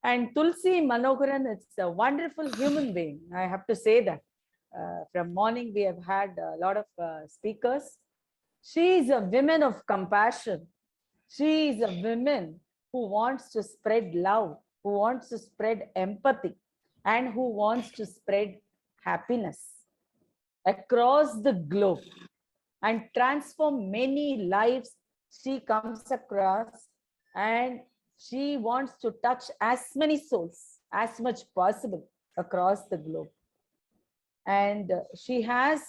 And Thulasi Manogaran is a wonderful human being. I have to say that. From morning, we have had a lot of speakers. She is a woman of compassion. She is a woman who wants to spread love, who wants to spread empathy, and who wants to spread happiness across the globe and transform many lives she comes across, and she wants to touch as many souls as much possible across the globe. And she has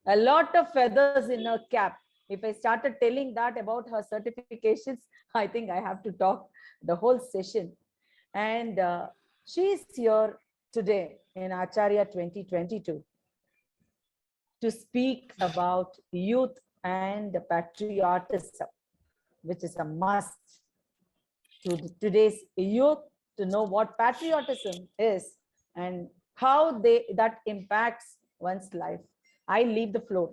a lot of feathers in her cap. If I started telling that about her certifications, I think I have to talk the whole session. And she is here today in Acharya 2022 to speak about youth and patriotism, which is a must to today's youth to know what patriotism is and how that impacts one's life. I leave the floor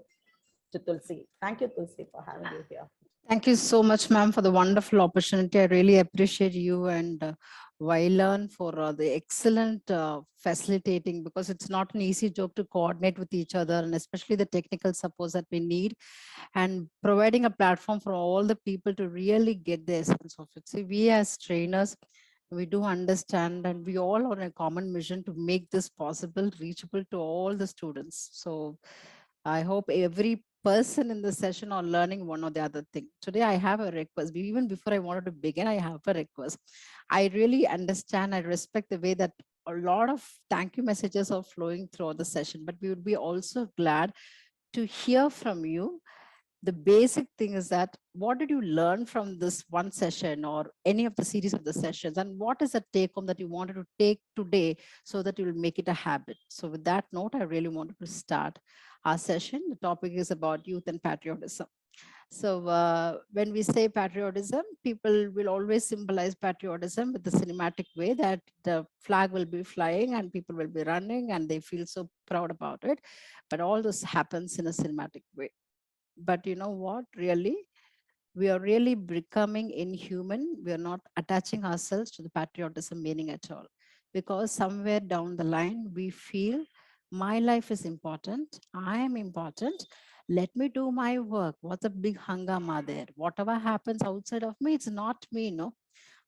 to Tulsi. Thank you, Tulsi, for having you here. Thank you so much, ma'am, for the wonderful opportunity. I really appreciate you and Vylan for the excellent facilitating, because it's not an easy job to coordinate with each other, and especially the technical support that we need, and providing a platform for all the people to really get the essence of it. See, we as trainers, we do understand, and we all are on a common mission to make this possible, reachable to all the students. So I hope every person in the session are learning one or the other thing. Today, I have a request. Even before I wanted to begin, I have a request. I really understand, I respect the way that a lot of thank you messages are flowing throughout the session, but we would be also glad to hear from you. The basic thing is that what did you learn from this one session or any of the series of the sessions, and what is the take home that you wanted to take today so that you will make it a habit? So with that note, I really wanted to start our session. The topic is about youth and patriotism. So when we say patriotism, people will always symbolize patriotism with the cinematic way that the flag will be flying and people will be running and they feel so proud about it. But all this happens in a cinematic way. But you know what, really, we are really becoming inhuman. We are not attaching ourselves to the patriotism meaning at all, because somewhere down the line we feel my life is important, I am important, let me do my work. What's a big hangama there? Whatever happens outside of me, it's not me, no.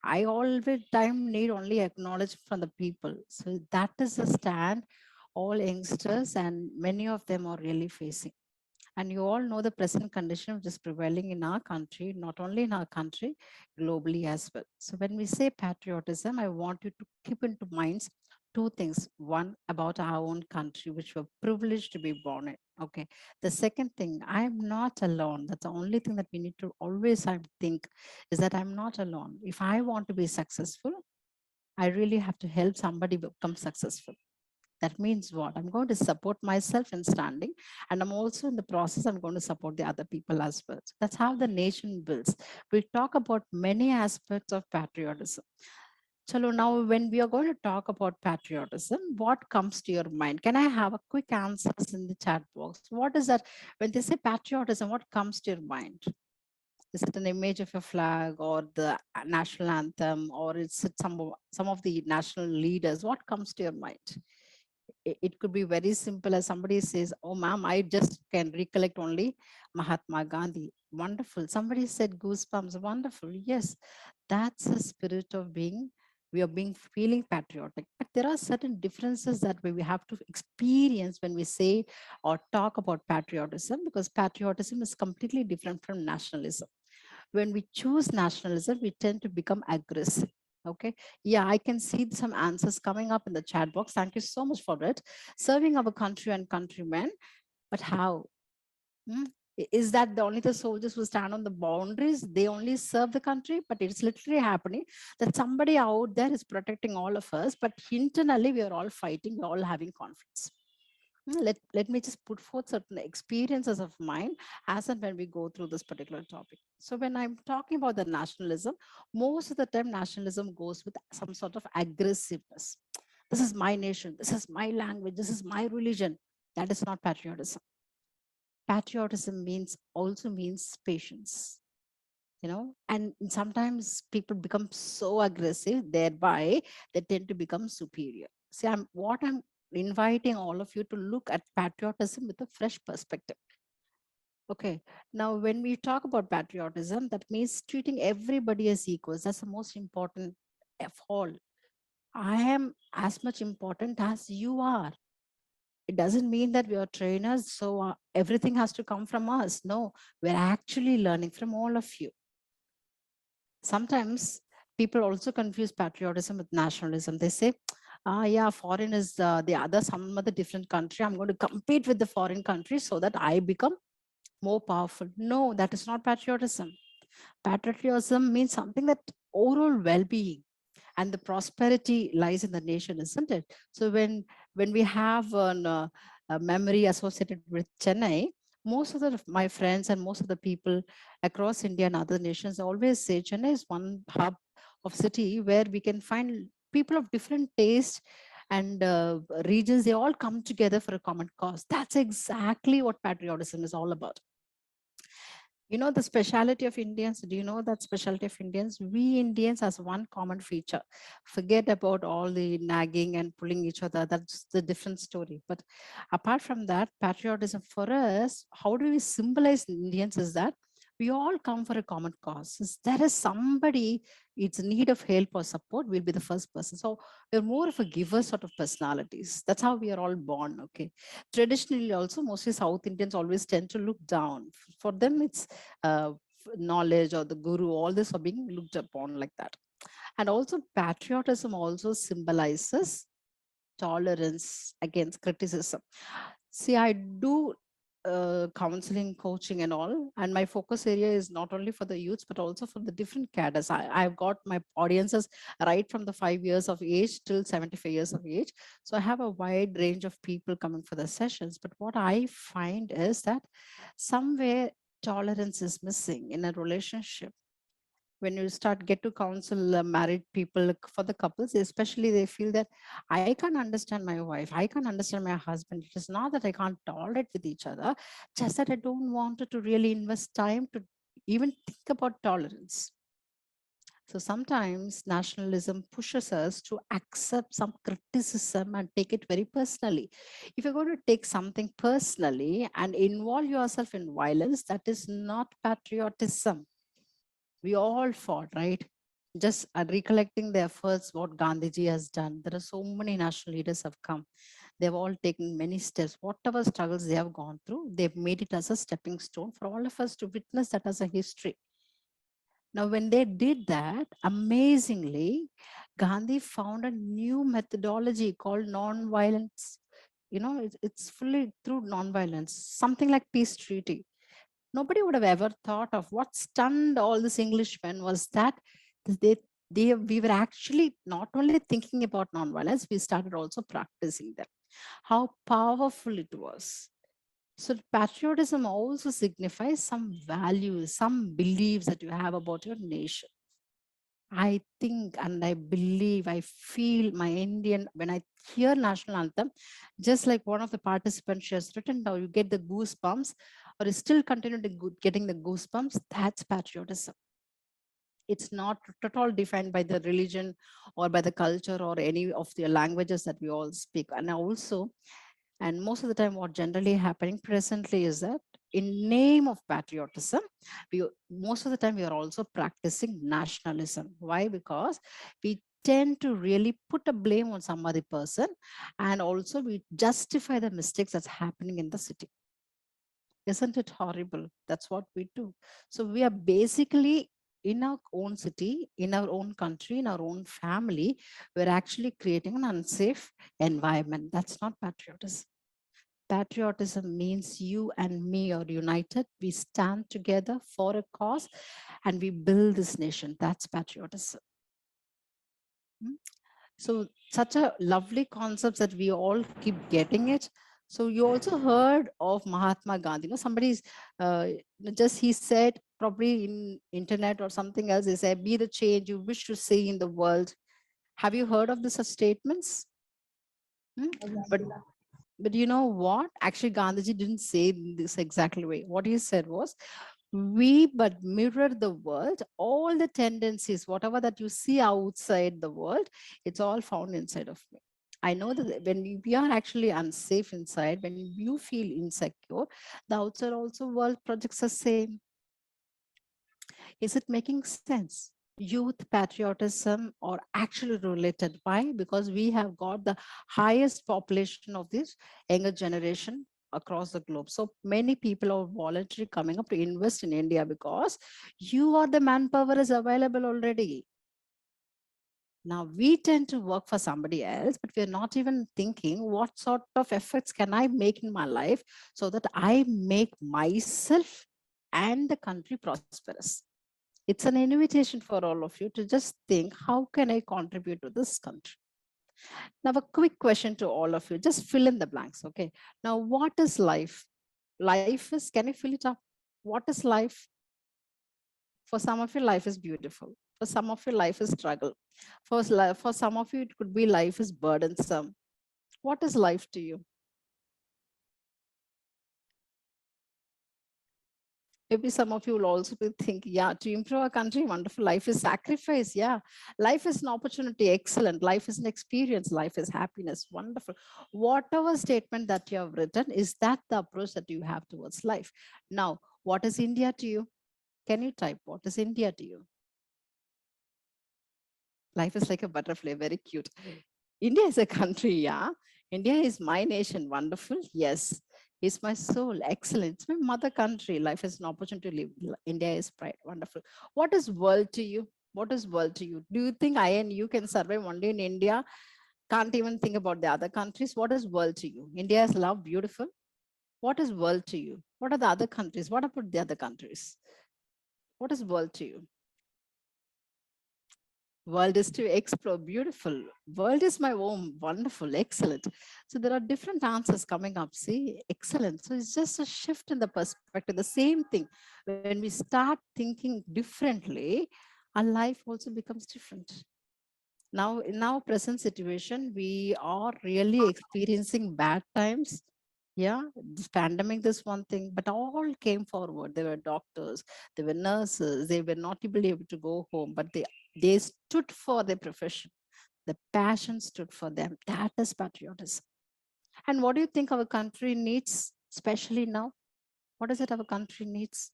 I all the time need only acknowledgement from the people. So that is the stand all youngsters and many of them are really facing. And you all know the present condition which is prevailing in our country, not only in our country, globally as well. So when we say patriotism, I want you to keep into minds two things. One, about our own country, which we're privileged to be born in. Okay. The second thing, I'm not alone. That's the only thing that we need to always think, is that I'm not alone. If I want to be successful, I really have to help somebody become successful. That means what? I'm going to support myself in standing, and I'm also in the process, I'm going to support the other people as well. So that's how the nation builds. We'll talk about many aspects of patriotism. Chalo, now when we are going to talk about patriotism, what comes to your mind? Can I have a quick answers in the chat box? What is that? When they say patriotism, what comes to your mind? Is it an image of a flag or the national anthem, or is it some of the national leaders? What comes to your mind? It could be very simple as somebody says, oh ma'am, I just can recollect only Mahatma Gandhi. Wonderful. Somebody said goosebumps. Wonderful. Yes, that's the spirit of being, we are being feeling patriotic. But there are certain differences that we have to experience when we say or talk about patriotism, because patriotism is completely different from nationalism. When we choose nationalism, we tend to become aggressive. Okay. Yeah, I can see some answers coming up in the chat box. Thank you so much for it. Serving our country and countrymen, but how? Hmm? Is that the only the soldiers who stand on the boundaries? They only serve the country, but it's literally happening that somebody out there is protecting all of us, but internally we are all fighting, we're all having conflicts. Let me just put forth certain experiences of mine as and when we go through this particular topic. So when I'm talking about the nationalism, most of the time nationalism goes with some sort of aggressiveness. This is my nation, this is my language, this is my religion. That is not patriotism. Patriotism also means patience. And sometimes people become so aggressive, thereby they tend to become superior. See, I'm inviting all of you to look at patriotism with a fresh perspective. Okay. Now, when we talk about patriotism, that means treating everybody as equals. That's the most important of all. I am as much important as you are. It doesn't mean that we are trainers, so everything has to come from us. No, we're actually learning from all of you. Sometimes people also confuse patriotism with nationalism. They say, yeah, foreign is some other different country. I'm going to compete with the foreign country so that I become more powerful. No, that is not patriotism. Patriotism means something that overall well-being and the prosperity lies in the nation, isn't it? So when we have a memory associated with Chennai, most of my friends and most of the people across India and other nations always say Chennai is one hub of city where we can find people of different tastes and regions. They all come together for a common cause. That's exactly what patriotism is all about. The speciality of Indians. Do you know that specialty of Indians? We Indians has one common feature. Forget about all the nagging and pulling each other. That's the different story. But apart from that, patriotism for us, how do we symbolize Indians is that we all come for a common cause. If there is somebody it's in need of help or support, we'll be the first person. So we're more of a giver sort of personalities. That's how we are all born. Okay. Traditionally, also, mostly South Indians always tend to look down. For them, it's uh, knowledge or the guru, all this are being looked upon like that. And also patriotism also symbolizes tolerance against criticism. See, I do counseling, coaching, and all, and my focus area is not only for the youths but also for the different cadres. I've got my audiences right from the 5 years of age till 75 years of age. So I have a wide range of people coming for the sessions. But what I find is that somewhere tolerance is missing in a relationship. When you start get to counsel married people, like, for the couples especially, they feel that I can't understand my wife, I can't understand my husband. It is not that I can't tolerate with each other, just that I don't want to really invest time to even think about tolerance. So sometimes nationalism pushes us to accept some criticism and take it very personally. If you're going to take something personally and involve yourself in violence, that is not patriotism. We all fought, right? Just recollecting the efforts what Gandhiji has done. There are so many national leaders have come. They've all taken many steps. Whatever struggles they have gone through, they've made it as a stepping stone for all of us to witness that as a history. Now, when they did that, amazingly, Gandhi found a new methodology called non-violence. It's fully through non-violence, something like peace treaty. Nobody would have ever thought of. What stunned all these Englishmen was that they, we were actually not only thinking about nonviolence, we started also practicing them. How powerful it was. So patriotism also signifies some values, some beliefs that you have about your nation. I think and I believe, I feel my Indian, when I hear national anthem, just like one of the participants she has written down, you get the goosebumps, or you still continue to getting the goosebumps. That's patriotism. It's not at all defined by the religion or by the culture or any of the languages that we all speak. And also, and most of the time, what generally happening presently is that in name of patriotism, we most of the time we are also practicing nationalism. Why? Because we tend to really put a blame on some other person, and also we justify the mistakes that's happening in the city. Isn't it horrible? That's what we do. So we are basically in our own city, in our own country, in our own family, we're actually creating an unsafe environment. That's not patriotism. Patriotism means you and me are united. We stand together for a cause and we build this nation. That's patriotism. Hmm? So, such a lovely concept that we all keep getting it. So, you also heard of Mahatma Gandhi. Somebody's just he said, probably in internet or something else, he said, be the change you wish to see in the world. Have you heard of such statements? Hmm? But But you know what? Actually, Gandhiji didn't say this exactly way. What he said was, We but mirror the world, all the tendencies, whatever that you see outside the world, it's all found inside of me. I know that when we are actually unsafe inside, when you feel insecure, the outside also world projects the same. Is it making sense? Youth patriotism or actually related. Why? Because we have got the highest population of this younger generation across the globe. So many people are voluntarily coming up to invest in India because you are the manpower is available already. Now we tend to work for somebody else, but we're not even thinking what sort of efforts can I make in my life so that I make myself and the country prosperous. It's an invitation for all of you to just think, how can I contribute to this country? Now, a quick question to all of you, just fill in the blanks, okay? Now, what is life? Life is, can you fill it up? What is life? For some of you, life is beautiful. For some of you, life is struggle. For some of you, it could be life is burdensome. What is life to you? Maybe some of you will also be thinking, yeah, to improve our country, wonderful. Life is sacrifice. Yeah. Life is an opportunity. Excellent. Life is an experience. Life is happiness. Wonderful. Whatever statement that you have written, is that the approach that you have towards life? Now, what is India to you? Can you type what is India to you? Life is like a butterfly, very cute. India is a country, yeah. India is my nation, wonderful. Yes. It's my soul, excellent. It's my mother country. Life is an opportunity to live. India is pride, wonderful. What is world to you? What is world to you? Do you think I and you can survive only in India? Can't even think about the other countries. What is world to you? India is love, beautiful. What is world to you? What are the other countries? What about the other countries? What is world to you? World is to explore, beautiful. World is my home, wonderful, excellent. So there are different answers coming up. See, excellent. So it's just a shift in the perspective, the same thing. When we start thinking differently, our life also becomes different. Now in our present situation, we are really experiencing bad times. Yeah, this pandemic, this one thing, but all came forward. They were doctors, they were nurses, they were not able to go home, but they stood for their profession. The passion stood for them. That is patriotism. And what do you think our country needs, especially now? What is it our country needs?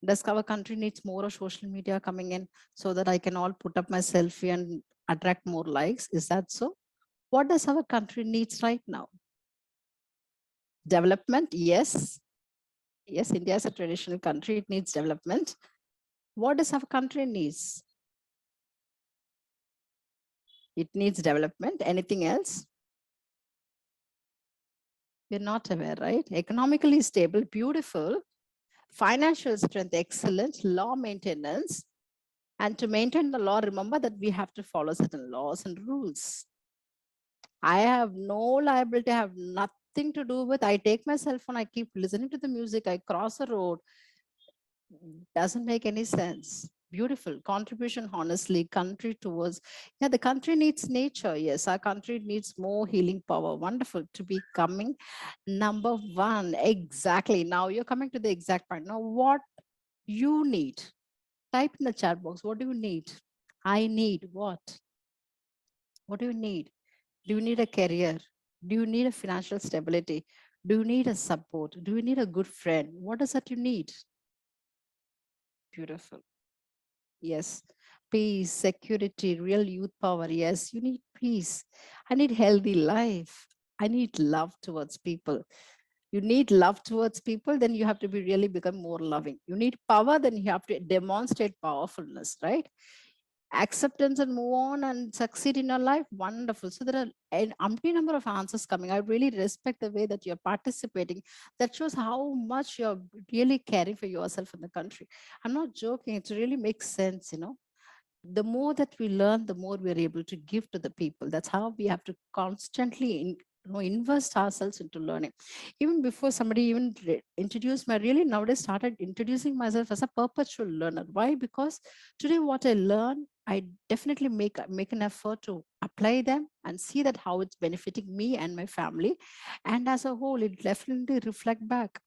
Does our country needs more of social media coming in so that I can all put up my selfie and attract more likes? Is that so? What does our country needs right now? Development, yes. Yes, India is a traditional country. It needs development. What does our country needs? It needs development. Anything else? We're not aware, right? Economically stable, beautiful. Financial strength, excellent. Law maintenance. And to maintain the law, remember that we have to follow certain laws and rules. I have no liability, I have nothing to do with. I take my cell phone, I keep listening to the music, I cross a road. Doesn't make any sense. Beautiful contribution, honestly, country towards, yeah, the country needs nature. Yes, our country needs more healing power. Wonderful to be coming number one. Exactly. Now you're coming to the exact point. Now, what you need, type in the chat box. What do you need? I need what? What do you need? Do you need a career? Do you need a financial stability? Do you need a support? Do you need a good friend? What is that you need? Beautiful. Yes. Peace, security, real youth power. Yes, you need peace. I need healthy life. I need love towards people. You need love towards people, then you have to be really become more loving. You need power, then you have to demonstrate powerfulness, right? Acceptance and move on and succeed in your life. Wonderful. So there are an umpty number of answers coming. I really respect the way that you're participating. That shows how much you're really caring for yourself in the country. I'm not joking. It really makes sense, the more that we learn, the more we're able to give to the people. That's how we have to constantly invest ourselves into learning. Even before somebody even introduced me, I really nowadays started introducing myself as a perpetual learner. Why? Because today what I learn, I definitely make an effort to apply them and see that how it's benefiting me and my family. And as a whole, it definitely reflect back.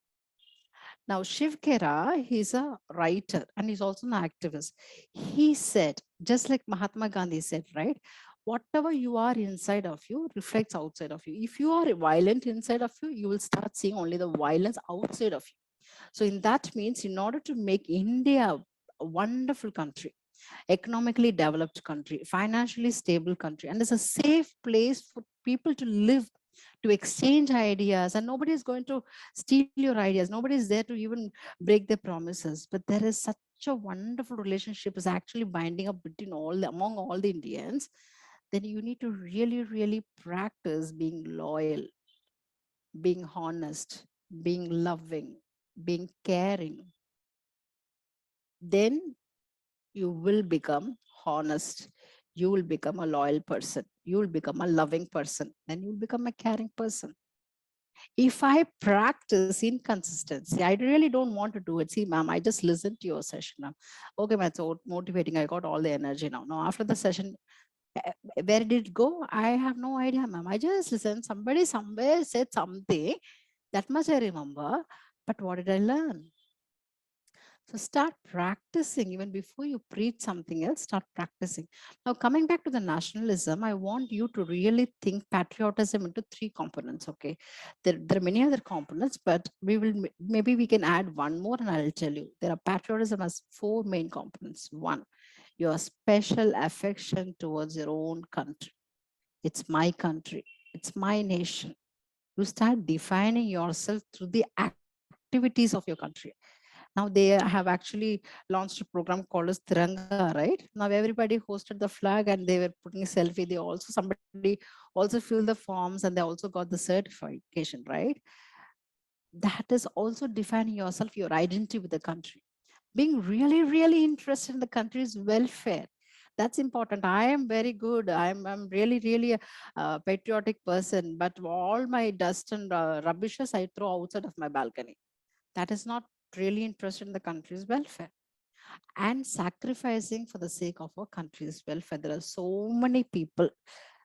Now, Shiv Khera, he's a writer and he's also an activist. He said, just like Mahatma Gandhi said, right? Whatever you are inside of you reflects outside of you. If you are violent inside of you, you will start seeing only the violence outside of you. So, in that means, in order to make India a wonderful country, economically developed country, financially stable country, and it's a safe place for people to live, to exchange ideas, and nobody is going to steal your ideas. Nobody is there to even break their promises. But there is such a wonderful relationship is actually binding up between among all the Indians. Then you need to really, really practice being loyal, being honest, being loving, being caring. Then you will become honest, you will become a loyal person, you will become a loving person, then you will become a caring person. If I practice inconsistency, I really don't want to do it. See, ma'am, I just listened to your session, ma'am. Okay, ma'am, so motivating, I got all the energy now. Now after the session, where did it go? I have no idea, ma'am. I just listened, somebody somewhere said something, that much I remember, but what did I learn? So start practicing even before you preach something else, start practicing. Now, coming back to the nationalism, I want you to really think patriotism into three components. Okay. There are many other components, but maybe we can add one more and I'll tell you. There are patriotism has four main components. One, your special affection towards your own country. It's my country. It's my nation. You start defining yourself through the activities of your country. Now they have actually launched a program called as Tiranga, right? Now everybody hosted the flag and they were putting a selfie. They also somebody also filled the forms and they also got the certification, right? That is also defining yourself, your identity with the country. Being really, really interested in the country's welfare. That's important. I am very good. I'm really, really a patriotic person, but all my dust and rubbishes I throw outside of my balcony. That is not really interested in the country's welfare and sacrificing for the sake of our country's welfare. There are so many people,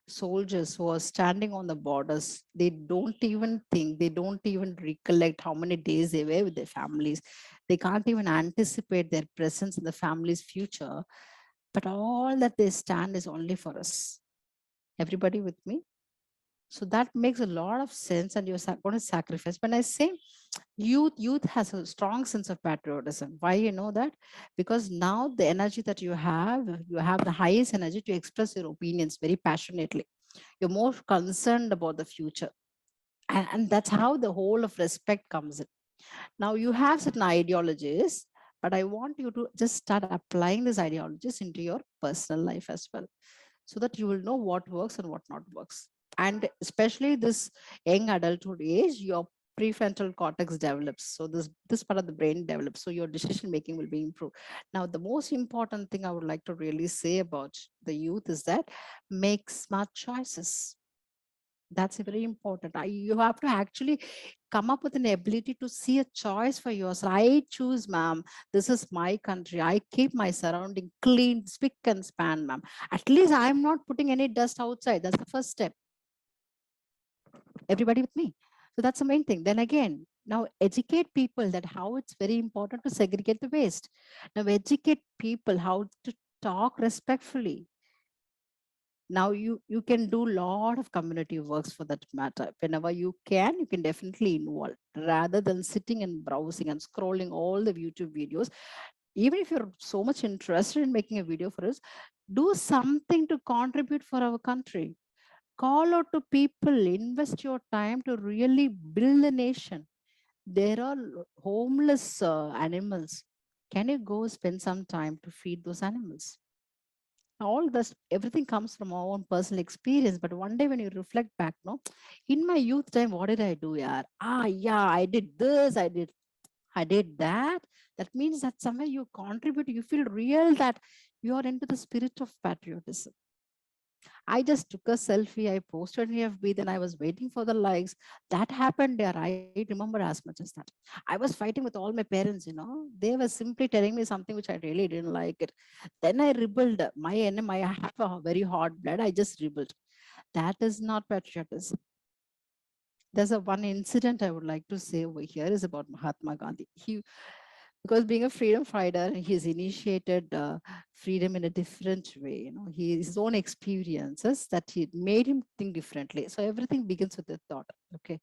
soldiers who are standing on the borders. They don't even think, they don't even recollect how many days they were with their families. They can't even anticipate their presence in the family's future. But all that they stand is only for us. Everybody with me? So that makes a lot of sense, and you're going to sacrifice. When I say youth has a strong sense of patriotism. Why you know that? Because now the energy that you have the highest energy to express your opinions very passionately. You're more concerned about the future, and that's how the whole of respect comes in. Now you have certain ideologies, but I want you to just start applying these ideologies into your personal life as well, so that you will know what works and what not works. And especially this young adulthood age, your prefrontal cortex develops. So this part of the brain develops. So your decision making will be improved. Now, the most important thing I would like to really say about the youth is that make smart choices. That's very important. You have to actually come up with an ability to see a choice for yourself. I choose, ma'am. This is my country. I keep my surrounding clean, spick and span, ma'am. At least I'm not putting any dust outside. That's the first step. Everybody with me? So that's the main thing. Then again, now educate people that how it's very important to segregate the waste. Now educate people how to talk respectfully. Now you can do a lot of community works for that matter. Whenever you can definitely involve rather than sitting and browsing and scrolling all the YouTube videos. Even if you're so much interested in making a video for us, do something to contribute for our country. Call out to people, invest your time to really build the nation. There are homeless animals. Can you go spend some time to feed those animals? All this, everything comes from our own personal experience. But one day when you reflect back, no, in my youth time, what did I do? Yeah, yeah, I did this, I did that. That means that somewhere you contribute, you feel real that you are into the spirit of patriotism. I just took a selfie, I posted in FB, then I was waiting for the likes. That happened there. I remember as much as that. I was fighting with all my parents, They were simply telling me something which I really didn't like it. Then I rebelled. My enemy, I have a very hot blood. I just rebelled. That is not patriotism. There's a one incident I would like to say over here is about Mahatma Gandhi. He, because being a freedom fighter, he's initiated freedom in a different way. You know, his own experiences that he made him think differently. So everything begins with a thought. Okay.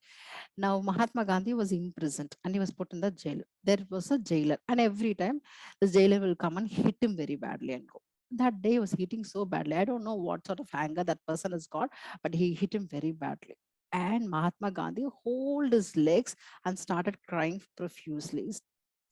Now Mahatma Gandhi was imprisoned and he was put in the jail. There was a jailer, and every time the jailer will come and hit him very badly and go. That day was hitting so badly. I don't know what sort of anger that person has got, but he hit him very badly. And Mahatma Gandhi hold his legs and started crying profusely.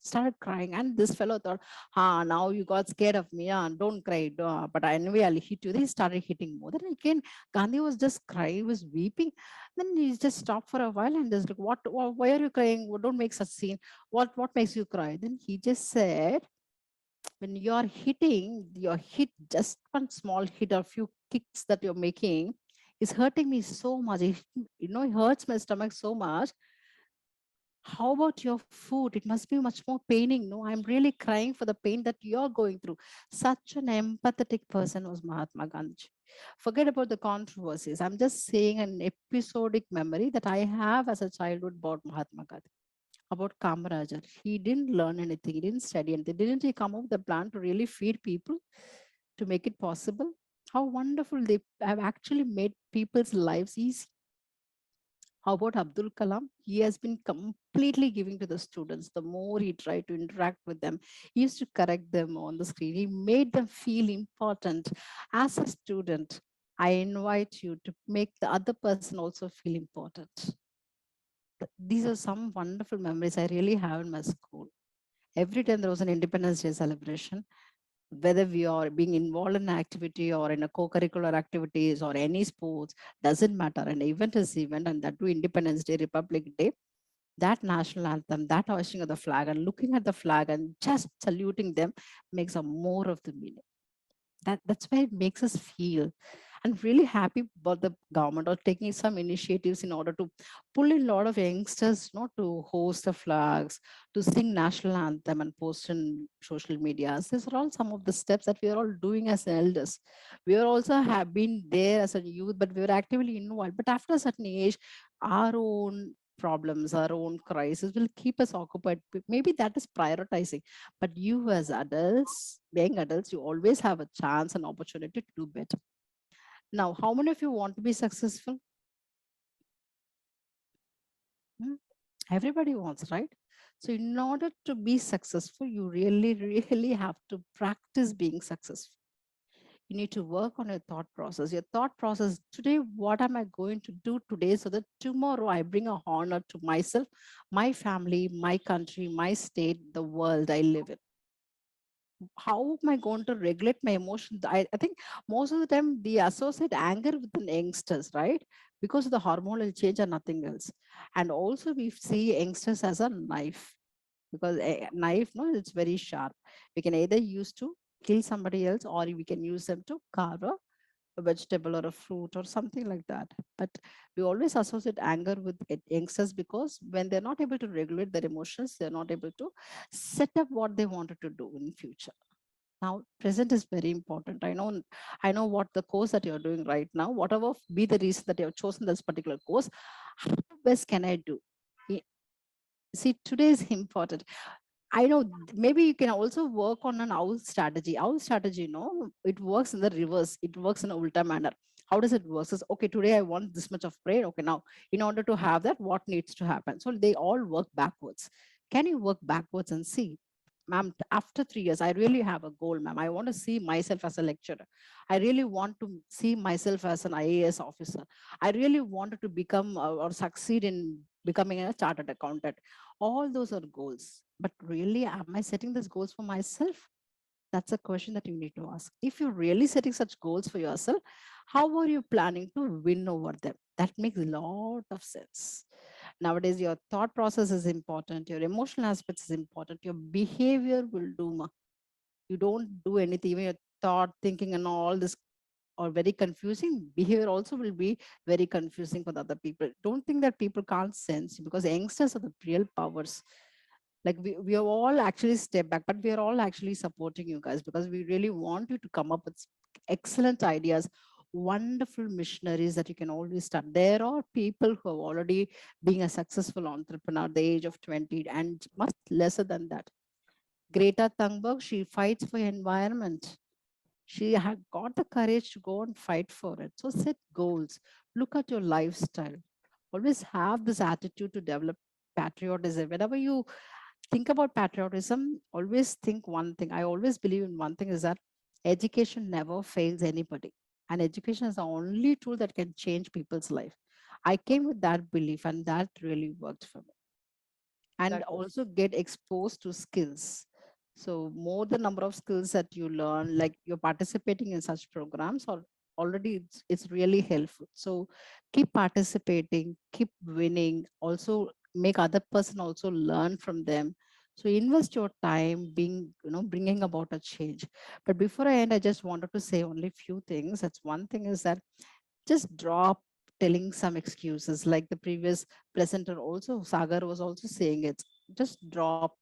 Started crying, and this fellow thought, now you got scared of me. Don't cry. But anyway, I'll hit you. He started hitting more. Then again, Gandhi was just crying, he was weeping. Then he just stopped for a while and just like, why are you crying? Don't make such scene. What makes you cry? Then he just said, when you're hitting, your hit, just one small hit or few kicks that you're making is hurting me so much. It hurts my stomach so much. How about your food? It must be much more paining. No, I'm really crying for the pain that you're going through. Such an empathetic person was Mahatma Gandhi. Forget about the controversies. I'm just saying an episodic memory that I have as a childhood about Mahatma Gandhi, about Kamarajar. He didn't learn anything, he didn't study anything. Didn't he come up with a plan to really feed people to make it possible? How wonderful they have actually made people's lives easy. How about Abdul Kalam? He has been completely giving to the students. The more he tried to interact with them, he used to correct them on the screen. He made them feel important. As a student, I invite you to make the other person also feel important. These are some wonderful memories I really have in my school. Every time there was an Independence Day celebration, whether we are being involved in an activity or in a co-curricular activities or any sports, doesn't matter. An event is event, and that too Independence Day, Republic Day, that national anthem, that hoisting of the flag and looking at the flag and just saluting them makes a more of the meaning. That's why it makes us feel, and really happy about the government or taking some initiatives in order to pull in a lot of youngsters not to host the flags, to sing national anthem and post in social media. These are all some of the steps that we are all doing as elders. We are also have been there as a youth, but we were actively involved. But after a certain age, our own problems, our own crisis will keep us occupied. Maybe that is prioritizing. But you as adults, being adults, you always have a chance and opportunity to do better. Now, how many of you want to be successful? Hmm? Everybody wants, right? So in order to be successful, you really, really have to practice being successful. You need to work on your thought process. Your thought process today, what am I going to do today so that tomorrow I bring a honor to myself, my family, my country, my state, the world I live in? How am I going to regulate my emotions? I think most of the time we associate anger with the youngsters, right? Because of the hormonal change and nothing else. And also we see youngsters as a knife, because a knife, no, it's very sharp. We can either use to kill somebody else or we can use them to carve a vegetable or a fruit or something like that. But we always associate anger with youngsters because when they're not able to regulate their emotions, they're not able to set up what they wanted to do in future. Now present is very important. I know what the course that you're doing right now, whatever be the reason that you have chosen this particular course, how best can I do? Y- See, today is important. I know maybe you can also work on an owl strategy. Owl strategy, it works in the reverse. It works in a ulta manner. How does it work? Says, okay, today I want this much of prayer. Okay, now in order to have that, what needs to happen? So they all work backwards. Can you work backwards and see? Ma'am, after 3 years, I really have a goal, ma'am. I want to see myself as a lecturer. I really want to see myself as an IAS officer. I really wanted to become or succeed in becoming a chartered accountant. All those are goals. But really, am I setting these goals for myself? That's a question that you need to ask. If you're really setting such goals for yourself, how are you planning to win over them? That makes a lot of sense. Nowadays, your thought process is important, your emotional aspects is important, your behavior will do. You don't do anything, even your thought, thinking, and all this are very confusing. Behavior also will be very confusing for the other people. Don't think that people can't sense you, because youngsters are the real powers. Like we are all actually step back, but we are all actually supporting you guys because we really want you to come up with excellent ideas. wonderful missionaries that you can always start. There are people who have already been a successful entrepreneur at the age of 20 and much lesser than that. Greta Thunberg, she fights for environment. She had got the courage to go and fight for it. So set goals. Look at your lifestyle. Always have this attitude to develop patriotism. Whenever you think about patriotism, always think one thing. I always believe in one thing is that education never fails anybody. And education is the only tool that can change people's life. I came with that belief and that really worked for me. And That was also get exposed to skills. So more the number of skills that you learn, like you're participating in such programs or already it's really helpful. So keep participating, keep winning, also make other person also learn from them. So invest your time being, bringing about a change. But before I end, I just wanted to say only few things. That's one thing is that just drop telling some excuses like the previous presenter also Sagar was also saying it. Just drop,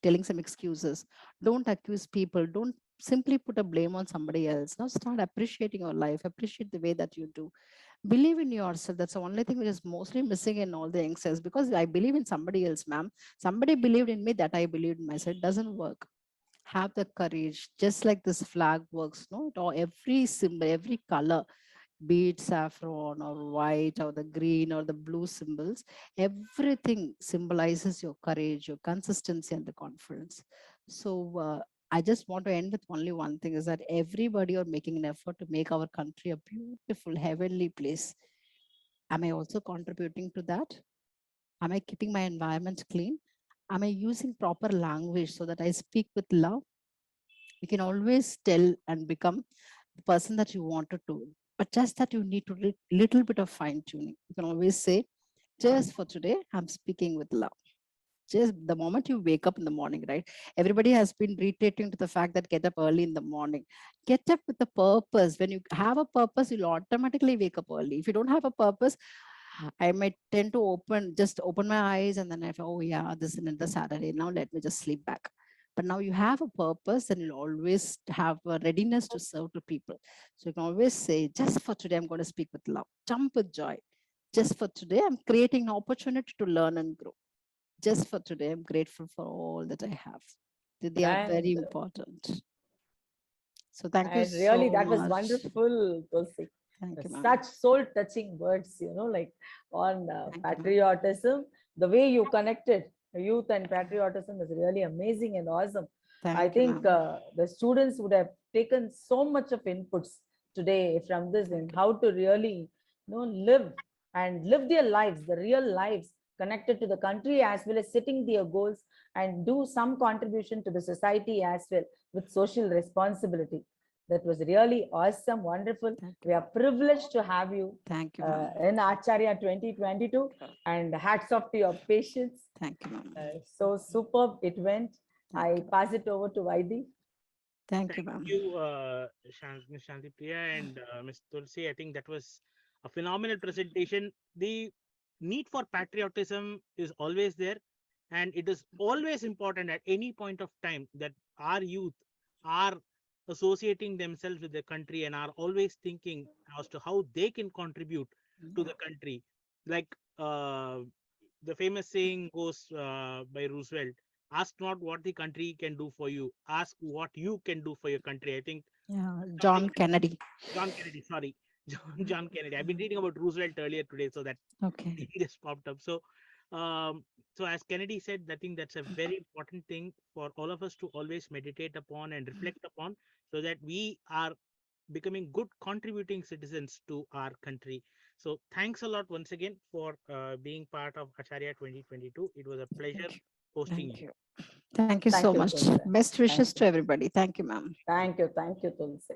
telling some excuses. Don't accuse people. Don't simply put a blame on somebody else. Now start appreciating your life, appreciate the way that you do. Believe in yourself. That's the only thing which is mostly missing in all the youngsters, because I believe in somebody else, ma'am. Somebody believed in me that I believed in myself. It doesn't work. Have the courage, just like this flag works, no, or every symbol, every color, be it saffron or white or the green or the blue symbols, everything symbolizes your courage, your consistency, and the confidence. So I just want to end with only one thing is that everybody are making an effort to make our country a beautiful, heavenly place. Am I also contributing to that? Am I keeping my environment clean? Am I using proper language so that I speak with love? You can always tell and become the person that you wanted to, but just that you need to little bit of fine tuning. You can always say, just for today, I'm speaking with love. Just the moment you wake up in the morning, right? Everybody has been reiterating to the fact that get up early in the morning. Get up with a purpose. When you have a purpose, you'll automatically wake up early. If you don't have a purpose, I might tend to just open my eyes and then I feel, oh yeah, this is another Saturday. Now let me just sleep back. But now you have a purpose and you'll always have a readiness to serve to people. So you can always say, just for today, I'm going to speak with love. Jump with joy. Just for today, I'm creating an opportunity to learn and grow. Just for today, I'm grateful for all that I have. They are very and important. So thank you and really so that was much. wonderful, Tulsi. Thank you, Such ma'am. soul touching words, like on Thank you, ma'am. patriotism. The way you connected youth and patriotism is really amazing and awesome. I Thank you, think ma'am. the students would have taken so much of inputs today from this Thank and you. how to really live and live their lives, the real lives connected to the country, as well as setting their goals and do some contribution to the society as well with social responsibility. That was really awesome, wonderful. Thank you, We are ma'am. privileged to have you Thank you, ma'am. in Acharya 2022, and hats off to your patience. Thank you, ma'am. So superb it went. Thank I you, ma'am. pass it over to Vaidi. Thank you, Thank ma'am. you, Ms. Shanti Priya and Ms. Tulsi. I think that was a phenomenal presentation. The need for patriotism is always there, and it is always important at any point of time that our youth are associating themselves with the country and are always thinking as to how they can contribute to the country. Like the famous saying goes by Roosevelt, ask not what the country can do for you, ask what you can do for your country. I think Yeah, something John Kennedy. John Kennedy, sorry, John Kennedy. I've been reading about Roosevelt earlier today, so that Okay. he just popped up. Um, so as Kennedy said, I think that's a very important thing for all of us to always meditate upon and reflect upon, so that we are becoming good contributing citizens to our country. So thanks a lot once again for being part of Acharya 2022. It was a pleasure Thank you. hosting Thank you. you. Thank you so Thank you, much. Tulsi. Best Thank wishes you. to everybody. Thank you, ma'am. Thank you. Thank you, Tulsi.